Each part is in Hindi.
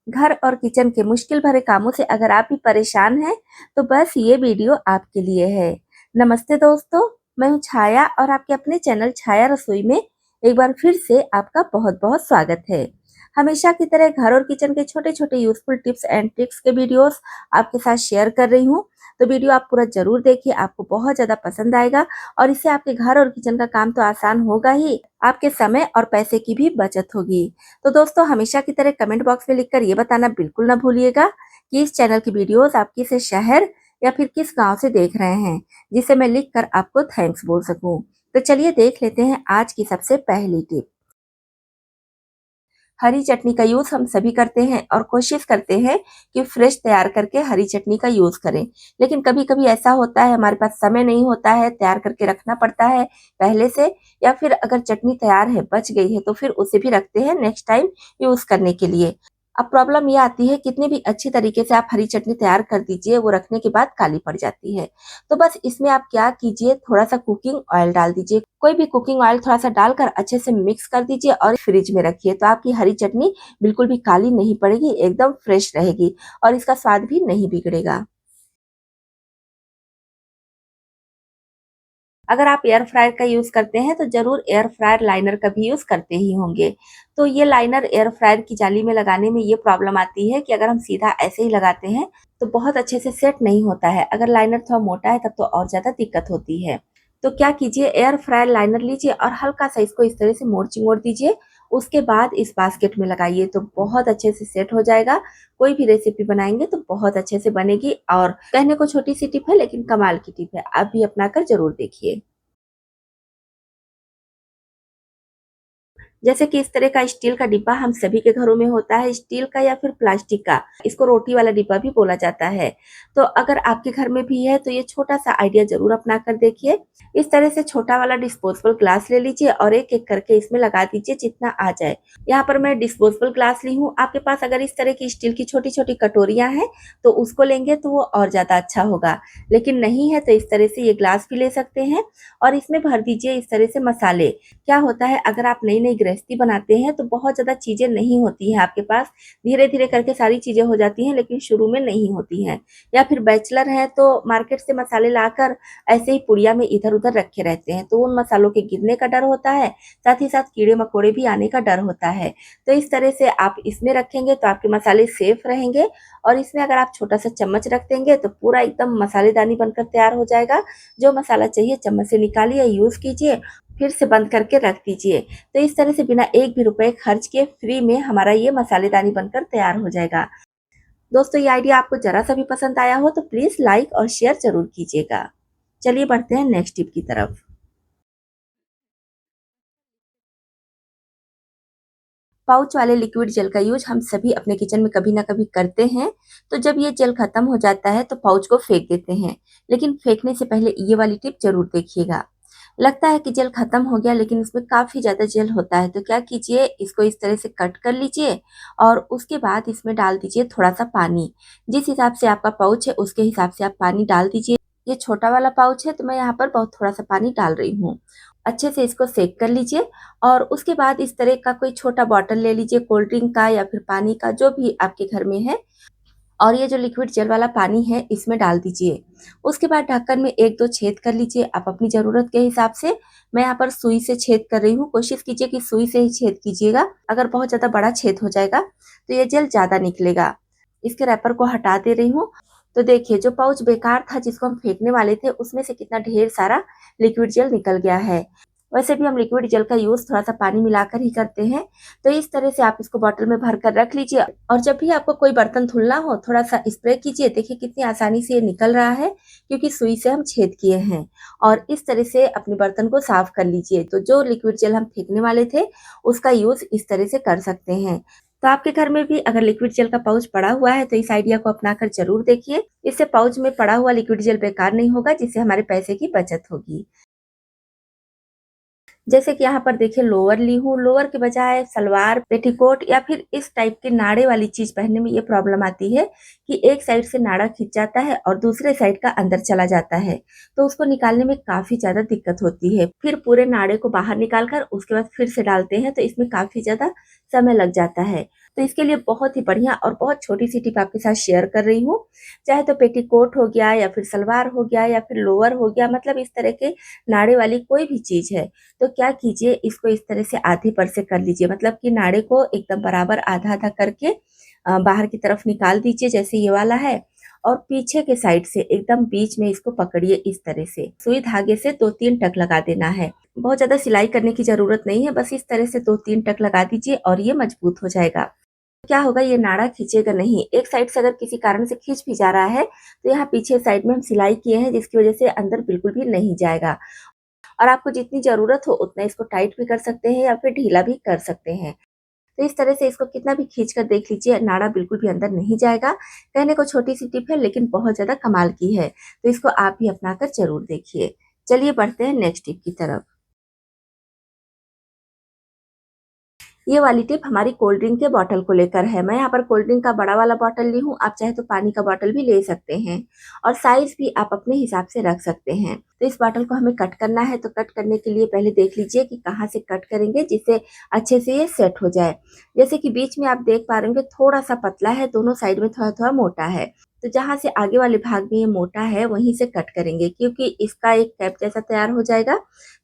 घर और किचन के मुश्किल भरे कामों से अगर आप भी परेशान हैं, तो बस ये वीडियो आपके लिए है। नमस्ते दोस्तों, मैं हूँ छाया और आपके अपने चैनल छाया रसोई में एक बार फिर से आपका बहुत-बहुत स्वागत है। हमेशा की तरह घर और किचन के छोटे-छोटे यूज़फुल टिप्स एंड ट्रिक्स के वीडियोस आपके साथ शेयर कर रही हूँ। तो वीडियो आप पूरा ज़रूर देखिए, आपको बहुत ज़्यादा पसंद आएगा और इससे आपके घर और किचन का काम तो आसान होगा ही, आपके समय और पैसे की भी बचत होगी। तो दोस्तों, हमेशा की तरह कमेंट बॉक्स में लिखकर ये बताना बिल्कुल ना भूलिएगा कि इस चैनल की वीडियोस आप किस शहर या फिर किस गांव से देख रहे हैं, जिसे मैं लिखकर आपको थैंक्स बोल सकूं। तो चलिए देख लेते हैं आज की सबसे पहली टिप। हरी चटनी का यूज हम सभी करते हैं और कोशिश करते हैं कि फ्रेश तैयार करके हरी चटनी का यूज करें। लेकिन कभी कभी ऐसा होता है हमारे पास समय नहीं होता है, तैयार करके रखना पड़ता है पहले से, या फिर अगर चटनी तैयार है बच गई है तो फिर उसे भी रखते हैं नेक्स्ट टाइम यूज करने के लिए। अब प्रॉब्लम ये आती है, कितने भी अच्छी तरीके से आप हरी चटनी तैयार कर दीजिए, वो रखने के बाद काली पड़ जाती है। तो बस इसमें आप क्या कीजिए, थोड़ा सा कुकिंग ऑयल डाल दीजिए, कोई भी कुकिंग ऑयल थोड़ा सा डालकर अच्छे से मिक्स कर दीजिए और फ्रिज में रखिए। तो आपकी हरी चटनी बिल्कुल भी काली नहीं पड़ेगी, एकदम फ्रेश रहेगी और इसका स्वाद भी नहीं बिगड़ेगा। अगर आप एयर फ्रायर का यूज करते हैं तो जरूर एयर फ्रायर लाइनर का भी यूज करते ही होंगे। तो ये लाइनर एयर फ्रायर की जाली में लगाने में ये प्रॉब्लम आती है कि अगर हम सीधा ऐसे ही लगाते हैं तो बहुत अच्छे से सेट नहीं होता है। अगर लाइनर थोड़ा मोटा है तब तो और ज्यादा दिक्कत होती है। तो क्या कीजिए, एयर फ्रायर लाइनर लीजिए और हल्का सा इसको इस तरह से मोड़ चिमोड़ दीजिए। उसके बाद इस बास्केट में लगाइए तो बहुत अच्छे से सेट हो जाएगा। कोई भी रेसिपी बनाएंगे तो बहुत अच्छे से बनेगी। और कहने को छोटी सी टिप है लेकिन कमाल की टिप है, आप भी अपना कर जरूर देखिए। जैसे कि इस तरह का स्टील का डिब्बा हम सभी के घरों में होता है, स्टील का या फिर प्लास्टिक का, इसको रोटी वाला डिब्बा भी बोला जाता है। तो अगर आपके घर में भी है तो ये छोटा सा आइडिया जरूर अपना कर देखिए। इस तरह से छोटा वाला डिस्पोजेबल ग्लास ले लीजिए और एक एक करके इसमें लगा दीजिए जितना आ जाए। यहाँ पर मैं डिस्पोजेबल ग्लास ली हूँ, आपके पास अगर इस तरह की स्टील की छोटी छोटी कटोरियां हैं तो उसको लेंगे तो वो और ज्यादा अच्छा होगा। लेकिन नहीं है तो इस तरह से ये ग्लास भी ले सकते हैं और इसमें भर दीजिए इस तरह से मसाले। क्या होता है, अगर आप नई नई गृहस्थी बनाते हैं तो बहुत ज़्यादा चीज़ें नहीं होती हैं आपके पास, धीरे-धीरे करके सारी चीज़ें हो जाती हैं लेकिन शुरू में नहीं होती हैं। या फिर बैचलर हैं तो मार्केट से मसाले लाकर ऐसे ही पुड़िया में इधर-उधर रखे रहते हैं, तो उन मसालों के गिरने का डर होता है, साथ ही साथ कीड़े-मकोड़े भी आने का डर होता है। तो इस तरह से आप इसमें रखेंगे तो आपके मसाले सेफ रहेंगे और इसमें अगर आप छोटा-सा चम्मच रख देंगे तो पूरा एकदम मसालेदानी बनकर तैयार हो जाएगा। जो मसाला चाहिए चम्मच से निकालिए, यूज़ कीजिए, फिर से बंद करके रख दीजिए। तो इस तरह से बिना एक भी रुपए खर्च किए फ्री में हमारा ये मसालेदानी बनकर तैयार हो जाएगा। दोस्तों, ये आइडिया आपको जरा सा भी पसंद आया हो तो प्लीज लाइक और शेयर जरूर कीजिएगा। चलिए बढ़ते हैं नेक्स्ट टिप की तरफ। पाउच वाले लिक्विड जेल का यूज हम सभी अपने किचन में कभी ना कभी करते हैं। तो जब ये जेल खत्म हो जाता है तो पाउच को फेंक देते हैं। लेकिन फेंकने से पहले ये वाली टिप जरूर देखिएगा। लगता है कि जेल खत्म हो गया लेकिन इसमें काफी ज्यादा जेल होता है, तो क्या कीजिए, इसको इस तरह से कट कर लीजिए और उसके बाद इसमें डाल दीजिए थोड़ा सा पानी। जिस हिसाब से आपका पाउच है उसके हिसाब से आप पानी डाल दीजिए। ये छोटा वाला पाउच है तो मैं यहाँ पर बहुत थोड़ा सा पानी डाल रही हूँ। अच्छे से इसको सेक कर लीजिए और उसके बाद इस तरह का कोई छोटा बॉटल ले लीजिए, कोल्ड ड्रिंक का या फिर पानी का, जो भी आपके घर में है, और ये जो लिक्विड जेल वाला पानी है इसमें डाल दीजिए। उसके बाद ढक्कन में एक दो छेद कर लीजिए आप अपनी ज़रूरत के हिसाब से। मैं यहाँ पर सुई से छेद कर रही हूँ, कोशिश कीजिए कि सुई से ही छेद कीजिएगा। अगर बहुत ज़्यादा बड़ा छेद हो जाएगा तो ये जेल ज़्यादा निकलेगा। इसके रैपर को हटा दे रही हूँ। तो देखिए, जो पाउच बेकार था जिसको हम फेंकने वाले थे उसमें से कितना ढेर सारा लिक्विड जेल निकल गया है। वैसे भी हम लिक्विड जेल का यूज़ थोड़ा सा पानी मिलाकर ही करते हैं। तो इस तरह से आप इसको बॉटल में भर कर रख लीजिए और जब भी आपको कोई बर्तन धुलना हो थोड़ा सा स्प्रे कीजिए। देखिए कितनी आसानी से ये निकल रहा है, क्योंकि सुई से हम छेद किए हैं। और इस तरह से अपने बर्तन को साफ कर लीजिए। तो जो लिक्विड जेल हम फेंकने वाले थे उसका यूज़ इस तरह से कर सकते हैं। तो आपके घर में भी अगर लिक्विड जेल का पाउच पड़ा हुआ है तो इस आइडिया को अपनाकर जरूर देखिए। इससे पाउच में पड़ा हुआ लिक्विड जेल बेकार नहीं होगा, जिससे हमारे पैसे की बचत होगी। जैसे कि यहाँ पर देखिए, लोअर ली हूँ, लोअर के बजाय सलवार, पेटीकोट या फिर इस टाइप के नाड़े वाली चीज पहनने में ये प्रॉब्लम आती है कि एक साइड से नाड़ा खिंच जाता है और दूसरे साइड का अंदर चला जाता है। तो उसको निकालने में काफी ज्यादा दिक्कत होती है। फिर पूरे नाड़े को बाहर निकाल कर उसके बाद फिर से डालते हैं तो इसमें काफी ज्यादा समय लग जाता है। तो इसके लिए बहुत ही बढ़िया और बहुत छोटी-सी टिप आपके साथ शेयर कर रही हूँ। चाहे तो पेटीकोट हो गया या फिर सलवार हो गया या फिर लोअर हो गया, मतलब इस तरह के नाड़े वाली कोई भी चीज़ है, तो क्या कीजिए, इसको इस तरह से आधे पर से कर लीजिए, मतलब कि नाड़े को एकदम बराबर आधा-आधा करके बाहर की तरफ निकाल दीजिए जैसे ये वाला है, और पीछे के साइड से एकदम बीच में इसको पकड़िए इस तरह से। सुई धागे से 2-3 टक लगा देना है। बहुत ज़्यादा सिलाई करने की ज़रूरत नहीं है, बस इस तरह से 2-3 टक लगा दीजिए और ये मजबूत हो जाएगा। क्या होगा, ये नाड़ा खींचेगा नहीं। एक साइड से अगर किसी कारण से खींच भी जा रहा है, तो यहाँ पीछे साइड में हम सिलाई किए हैं जिसकी वजह से अंदर बिल्कुल भी नहीं जाएगा। और आपको जितनी ज़रूरत हो उतना इसको टाइट भी कर सकते हैं या फिर ढीला भी कर सकते हैं। तो इस तरह से इसको कितना भी खींच कर देख लीजिए, नाड़ा बिल्कुल भी अंदर नहीं जाएगा। कहने को छोटी-सी टिप है लेकिन बहुत ज़्यादा कमाल की है। तो इसको आप भी अपना कर ज़रूर देखिए। चलिए बढ़ते हैं नेक्स्ट टिप की तरफ। ये वाली टिप हमारी कोल्ड ड्रिंक के बॉटल को लेकर है। मैं यहाँ पर कोल्ड ड्रिंक का बड़ा वाला बॉटल ली हूँ, आप चाहे तो पानी का बॉटल भी ले सकते हैं और साइज़ भी आप अपने हिसाब से रख सकते हैं। तो इस बॉटल को हमें कट करना है, तो कट करने के लिए पहले देख लीजिए कि कहाँ से कट करेंगे जिससे अच्छे से ये सेट हो जाए। जैसे कि बीच में आप देख पा रहे होंगे थोड़ा-सा पतला है, दोनों साइड में थोड़ा-थोड़ा मोटा है। तो जहाँ से आगे वाले भाग में ये मोटा है वहीं से कट करेंगे, क्योंकि इसका एक कैप जैसा तैयार हो जाएगा,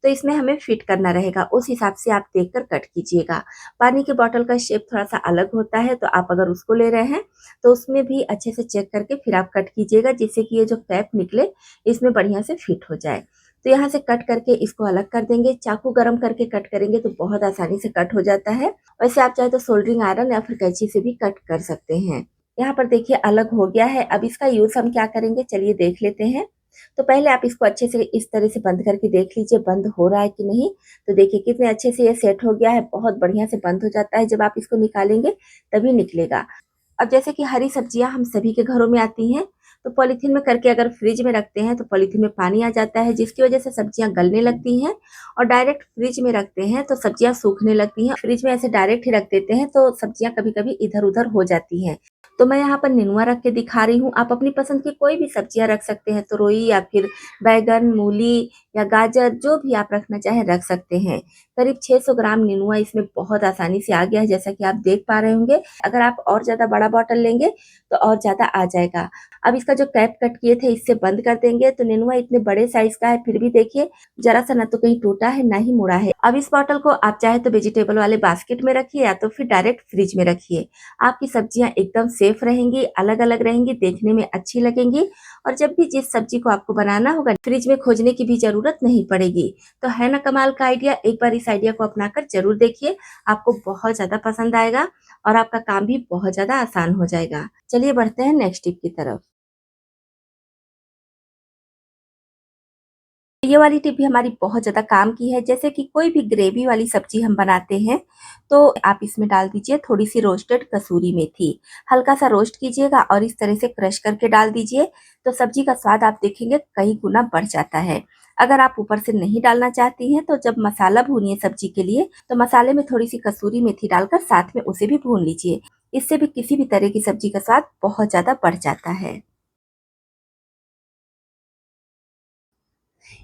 तो इसमें हमें फिट करना रहेगा। उस हिसाब से आप देखकर कट कीजिएगा। पानी की बॉटल का शेप थोड़ा-सा अलग होता है, तो आप अगर उसको ले रहे हैं, तो उसमें भी अच्छे से चेक करके फिर आप कट कीजिएगा, जिससे कि ये जो कैप निकले, इसमें बढ़िया से फिट हो जाए। तो यहाँ से कट करके इसको अलग कर देंगे। चाकू गरम करके कट करेंगे तो बहुत आसानी से कट हो जाता है। वैसे आप चाहे तो सोल्डरिंग आयरन या फिर कैंची से भी कट कर सकते हैं। यहाँ पर देखिए अलग हो गया है। अब इसका यूज़ हम क्या करेंगे, चलिए देख लेते हैं। तो पहले आप इसको अच्छे से इस तरह से बंद करके देख लीजिए, बंद हो रहा है कि नहीं। तो देखिए कितने अच्छे से ये सेट हो गया है, बहुत बढ़िया से बंद हो जाता है। जब आप इसको निकालेंगे तभी निकलेगा। अब जैसे कि हरी सब्जियाँ हम सभी के घरों में आती हैं, तो पॉलीथीन में करके अगर फ्रिज में रखते हैं, तो पॉलीथीन में पानी आ जाता है, जिसकी वजह से सब्जियाँ गलने लगती हैं, और डायरेक्ट फ्रिज में रखते हैं, तो सब्जियाँ सूखने लगती हैं। फ्रिज में ऐसे डायरेक्ट ही रख देते हैं, तो सब्जियाँ कभी-कभी इधर-उधर हो जाती हैं। तो मैं यहाँ पर नेनुआ रख के दिखा रही हूँ, आप अपनी पसंद की कोई भी सब्जियाँ रख सकते हैं, तुरई या फिर बैंगन, मूली या गाजर, जो भी आप रखना चाहें रख सकते हैं। करीब 600 ग्राम नेनुआ इसमें बहुत आसानी से आ गया है, जैसा कि आप देख पा रहे होंगे। अगर आप और ज़्यादा बड़ा बॉटल लेंगे, तो और ज़्यादा आ जाएगा। अब इसका जो कैप कट किए थे, इससे बंद कर देंगे, तो नेनुआ इतने बड़े साइज़ का है, फिर भी देखिए ज़रा-सा ना तो कहीं टूटा है, ना ही मुड़ा है। अब इस बॉटल को आप चाहे तो वेजिटेबल वाले बास्केट में रखिए या तो फिर डायरेक्ट फ्रिज में रखिए। आपकी सब्जियाँ एकदम सेफ रहेंगी, अलग-अलग रहेंगी, देखने में अच्छी लगेंगी, और जब भी जिस सब्जी को आपको बनाना होगा, फ्रिज में खोजने की भी ज़रूरत नहीं पड़ेगी। तो है ना कमाल का आइडिया? एक बार इस आइडिया को अपनाकर ज़रूर देखिए, आपको बहुत ज़्यादा पसंद आएगा और आपका काम भी बहुत ज़्यादा आसान हो जाएगा। चलिए बढ़ते हैं नेक्स्ट टिप की तरफ। ये वाली टिप भी हमारी बहुत ज़्यादा काम की है। जैसे कि कोई भी ग्रेवी वाली सब्जी हम बनाते हैं, तो आप इसमें डाल दीजिए थोड़ी-सी रोस्टेड कसूरी मेथी। हल्का-सा रोस्ट कीजिएगा और इस तरह से क्रश करके डाल दीजिए, तो सब्जी का स्वाद आप देखेंगे कई गुना बढ़ जाता है। अगर आप ऊपर से नहीं डालना चाहती हैं, तो जब मसाला भूनिए सब्जी के लिए, तो मसाले में थोड़ी-सी कसूरी मेथी डालकर साथ में उसे भी भून लीजिए। इससे भी किसी भी तरह की सब्जी का स्वाद बहुत ज़्यादा बढ़ जाता है।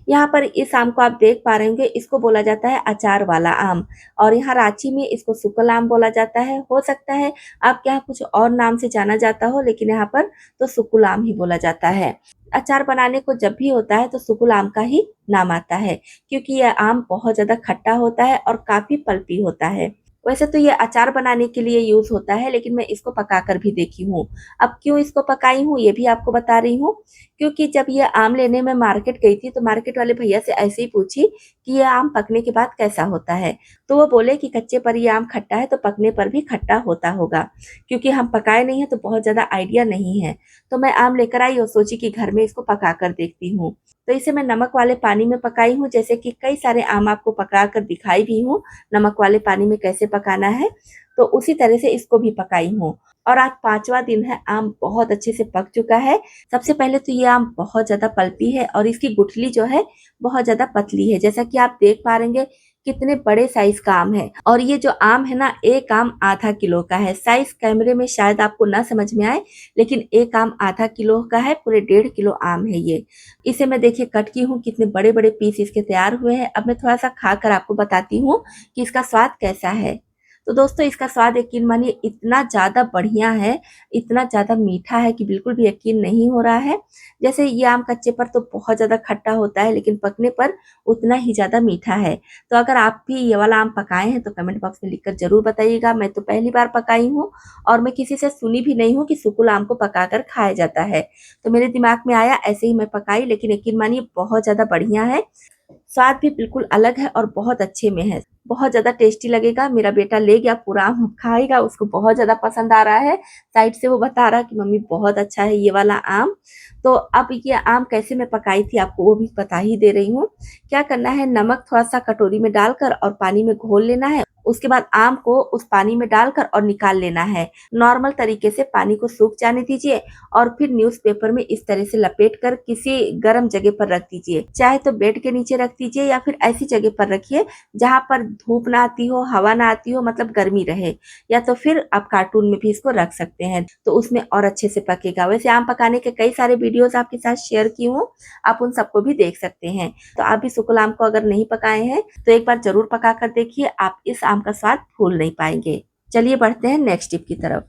यहाँ पर इस आम को आप देख पा रहे होंगे, इसको बोला जाता है अचार वाला आम, और यहाँ रांची में इसको सुकल आम बोला जाता है। हो सकता है आपके यहाँ कुछ और नाम से जाना जाता हो, लेकिन यहाँ पर तो सुकुल आम ही बोला जाता है। अचार बनाने को जब भी होता है तो सुकुल आम का ही नाम आता है, क्योंकि यह आम बहुत ज़्यादा खट्टा होता है और काफ़ी पल्पी होता है। वैसे तो ये अचार बनाने के लिए यूज़ होता है, लेकिन मैं इसको पकाकर भी देखी हूँ। अब क्यों इसको पकाई हूँ, ये भी आपको बता रही हूँ। क्योंकि जब ये आम लेने मैं मार्केट गई थी, तो मार्केट वाले भैया से ऐसे ही पूछी कि ये आम पकने के बाद कैसा होता है? तो वो बोले कि कच्चे पर ये आम खट्टा है, तो पकने पर भी खट्टा होता होगा। क्योंकि हम पकाए नहीं हैं, तो बहुत ज़्यादा आइडिया नहीं है। तो मैं आम लेकर आई और सोची कि घर में इसको पका कर देखती हूँ। तो इसे मैं नमक वाले पानी में पकाई हूँ, जैसे कि कई सारे आम आपको पका कर दिखाई भी हूँ, नमक वाले पानी में कैसे पकाना है, तो उसी तरह से इसको भी पकाई हूँ। और आज 5वां दिन है, आम बहुत अच्छे से पक चुका है। सबसे पहले तो ये आम बहुत ज़्यादा पल्पी है और इसकी गुठली जो है बहुत ज़्यादा पतली है। जैसा कि आप देख पा रहेंगे कितने बड़े साइज़ का आम है, और ये जो आम है ना, एक आम आधा किलो का है। साइज़ कैमरे में शायद आपको ना समझ में आए, लेकिन एक आम आधा किलो का है, पूरे 1.5 किलो आम है ये। इसे मैं देखिए कट की हूँ, कितने बड़े-बड़े पीस इसके तैयार हुए हैं। अब मैं थोड़ा-सा खाकर आपको बताती हूँ कि इसका स्वाद कैसा है। तो दोस्तों इसका स्वाद यकीन मानिए इतना ज़्यादा बढ़िया है, इतना ज़्यादा मीठा है कि बिल्कुल भी यकीन नहीं हो रहा है। जैसे ये आम कच्चे पर तो बहुत ज़्यादा खट्टा होता है, लेकिन पकने पर उतना ही ज़्यादा मीठा है। तो अगर आप भी ये वाला आम पकाए हैं तो कमेंट बॉक्स में लिखकर ज़रूर बताइएगा। मैं तो पहली बार पकाई हूँ और मैं किसी से सुनी भी नहीं हूँ कि सुकुल आम को पकाकर खाया जाता है। तो मेरे दिमाग में आया, ऐसे ही मैं पकाई, लेकिन यकीन मानिए बहुत ज़्यादा बढ़िया है। स्वाद भी बिल्कुल अलग है और बहुत अच्छे में है। बहुत ज़्यादा टेस्टी लगेगा। मेरा बेटा ले गया, पूरा आम खाएगा, उसको बहुत ज़्यादा पसंद आ रहा है। साइड से वो बता रहा है कि मम्मी बहुत अच्छा है ये वाला आम। तो अब ये आम कैसे मैं पकाई थी आपको वो भी बता ही दे रही हूँ। क्या करना है, नमक थोड़ा-सा कटोरी में डालकर और पानी में घोल लेना है। उसके बाद आम को उस पानी में डालकर और निकाल लेना है। नॉर्मल तरीके से पानी को सूख जाने दीजिए और फिर न्यूज़पेपर में इस तरह से लपेटकर किसी गर्म जगह पर रख दीजिए। चाहे तो बेड के नीचे रख दीजिए या फिर ऐसी जगह पर रखिए जहाँ पर धूप ना आती हो, हवा ना आती हो, मतलब गर्मी रहे। या तो फिर आप कार्टून में भी इसको रख सकते हैं, तो उसमें और अच्छे से पकेगा। वैसे आम पकाने के कई सारे वीडियोज़ आपके साथ शेयर की हूँ, आप उन सबको भी देख सकते हैं। तो आप भी सुकुल आम को अगर नहीं पकाए हैं, तो एक बार ज़रूर पका कर देखिए, आप इस आम का स्वाद भूल नहीं पाएँगे। चलिए बढ़ते हैं नेक्स्ट टिप की तरफ।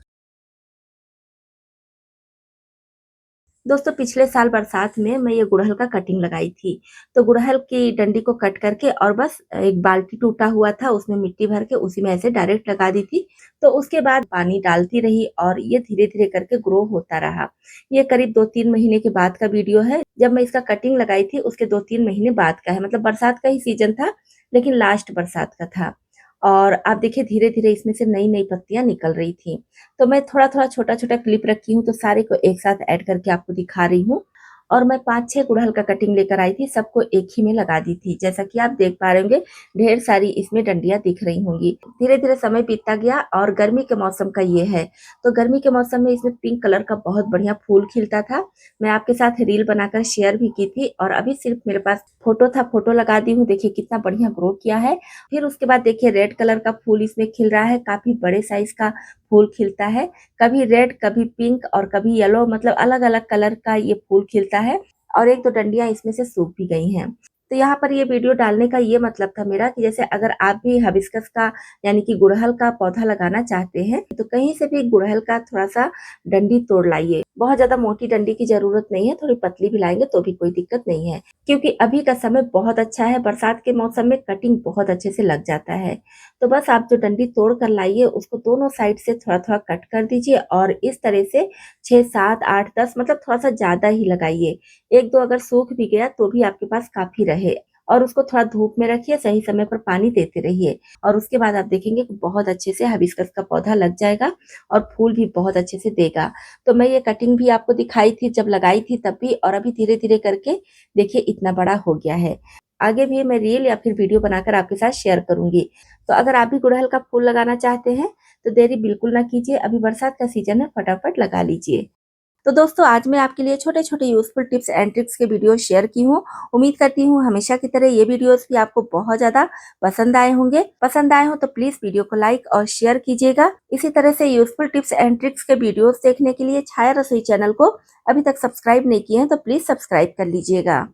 दोस्तों पिछले साल बरसात में मैं ये गुड़हल का कटिंग लगाई थी। तो गुड़हल की डंडी को कट करके और बस एक बाल्टी टूटा हुआ था, उसमें मिट्टी भर के उसी में ऐसे डायरेक्ट लगा दी थी। तो उसके बाद पानी डालती रही और ये धीरे-धीरे करके ग्रो होता रहा। ये करीब 2-3 महीने के बाद का वीडियो है। जब मैं इसका कटिंग लगाई थी उसके 2-3 महीने बाद का है, मतलब बरसात का ही सीज़न था, लेकिन लास्ट बरसात का था। और आप देखिए धीरे-धीरे इसमें से नई-नई पत्तियाँ निकल रही थी। तो मैं थोड़ा-थोड़ा, छोटा-छोटा क्लिप रखी हूँ, तो सारे को एक साथ ऐड करके आपको दिखा रही हूँ। और मैं 5-6 गुड़हल का कटिंग लेकर आई थी, सबको एक ही में लगा दी थी। जैसा कि आप देख पा रहे होंगे, ढेर सारी इसमें डंडियाँ दिख रही होंगी। धीरे-धीरे समय बीतता गया और गर्मी के मौसम का ये है, तो गर्मी के मौसम में इसमें पिंक कलर का बहुत बढ़िया फूल खिलता था। मैं आपके साथ रील बनाकर शेयर भी की थी और अभी सिर्फ मेरे पास फ़ोटो था, फ़ोटो लगा दी हूँ। देखिए कितना बढ़िया ग्रो किया है। फिर उसके बाद देखिए रेड कलर का फूल इसमें खिल रहा है, काफ़ी बड़े साइज़ का फूल खिलता है। कभी रेड, कभी पिंक और कभी येलो, मतलब अलग-अलग कलर का ये फूल खिलता है और 1-2 डंडियाँ इसमें से सूख भी गई हैं। तो यहाँ पर ये वीडियो डालने का ये मतलब था मेरा कि जैसे अगर आप भी हिबिस्कस का यानी कि गुड़हल का पौधा लगाना चाहते हैं, तो कहीं से भी गुड़हल का थोड़ा-सा डंडी तोड़ लाइए। बहुत ज़्यादा मोटी डंडी की ज़रूरत नहीं है, थोड़ी पतली भी लाएँगे तो भी कोई दिक्कत नहीं है। क्योंकि अभी का समय बहुत अच्छा है, बरसात के मौसम में कटिंग बहुत अच्छे से लग जाता है। तो बस आप जो डंडी तोड़ कर लाइए उसको दोनों साइड से थोड़ा-थोड़ा कट कर दीजिए और इस तरह से 6, 7, 8, 10 मतलब थोड़ा-सा ज़्यादा ही लगाइए। 1-2 अगर सूख भी गया तो भी आपके पास काफ़ी रहे और उसको थोड़ा धूप में रखिए, सही समय पर पानी देते रहिए और उसके बाद आप देखेंगे कि बहुत अच्छे से हिबिस्कस का पौधा लग जाएगा और फूल भी बहुत अच्छे से देगा। तो मैं ये कटिंग भी आपको दिखाई थी जब लगाई थी तब भी, और अभी धीरे-धीरे करके देखिए इतना बड़ा हो गया है। आगे भी मैं रील या फिर वीडियो बनाकर आपके साथ शेयर करूँगी। तो अगर आप भी गुड़हल का फूल लगाना चाहते हैं, तो देरी बिल्कुल ना कीजिए, अभी बरसात का सीज़न है, फटाफट लगा लीजिए। तो दोस्तों आज मैं आपके लिए छोटे-छोटे यूज़फुल टिप्स एंड ट्रिक्स के वीडियो शेयर की हूँ। उम्मीद करती हूँ हमेशा की तरह ये वीडियोज़ भी आपको बहुत ज़्यादा पसंद आए होंगे। पसंद आए हो तो प्लीज़ वीडियो को लाइक और शेयर कीजिएगा। इसी तरह से यूज़फुल टिप्स एंड ट्रिक्स के वीडियोज़ देखने के लिए छाया रसोई चैनल को अभी तक सब्सक्राइब नहीं किए हैं तो प्लीज़ सब्सक्राइब कर लीजिएगा।